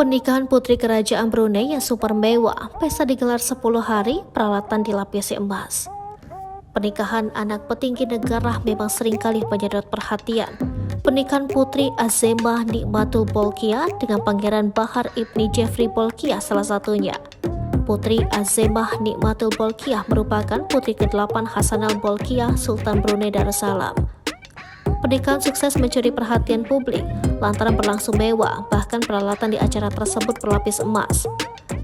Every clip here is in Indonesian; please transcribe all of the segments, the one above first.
Pernikahan putri kerajaan Brunei yang super mewah, pesta digelar 10 hari, peralatan dilapisi emas. Pernikahan anak petinggi negara memang seringkali menyedot perhatian. Pernikahan Putri Azemah Nikmatul Bolkiah dengan Pangeran Bahar Ibni Jeffrey Bolkiah salah satunya. Putri Azemah Nikmatul Bolkiah merupakan putri ke-8 Hassanal Bolkiah Sultan Brunei Darussalam. Pernikahan sukses mencuri perhatian publik lantaran berlangsung mewah, bahkan peralatan di acara tersebut berlapis emas.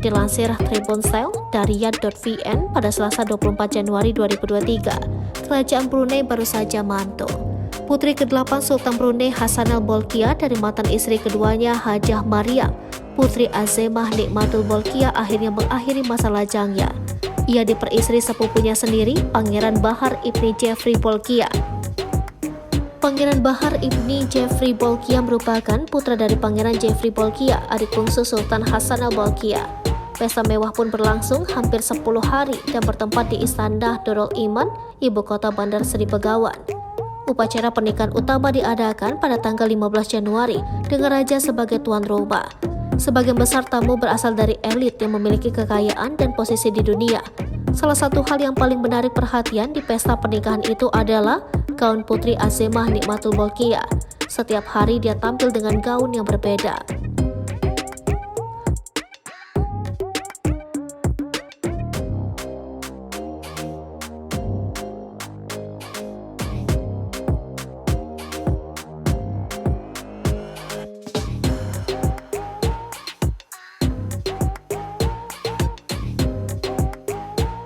Dilansir Tribun Style dari Yad.vn pada Selasa 24 Januari 2023, Kerajaan Brunei baru saja mantu. Putri ke-8 Sultan Brunei Hassanal Bolkiah dari mantan istri keduanya Hajah Mariam, Putri Azemah Nikmatul Bolkiah akhirnya mengakhiri masa lajangnya. Ia diperistri sepupunya sendiri, Pangeran Bahar Ibni Jeffrey Bolkiah. Pangeran Bahar Ibni Jeffrey Bolkiah merupakan putra dari Pangeran Jeffrey Bolkiah, adik bungsu Sultan Hassanal Bolkiah. Pesta mewah pun berlangsung hampir 10 hari dan bertempat di Istana Darul Iman, ibu kota Bandar Seri Begawan. Upacara pernikahan utama diadakan pada tanggal 15 Januari dengan raja sebagai tuan rumah. Sebagian besar tamu berasal dari elit yang memiliki kekayaan dan posisi di dunia. Salah satu hal yang paling menarik perhatian di pesta pernikahan itu adalah gaun Putri Azemah Nikmatul Bolkiah. Setiap hari dia tampil dengan gaun yang berbeda.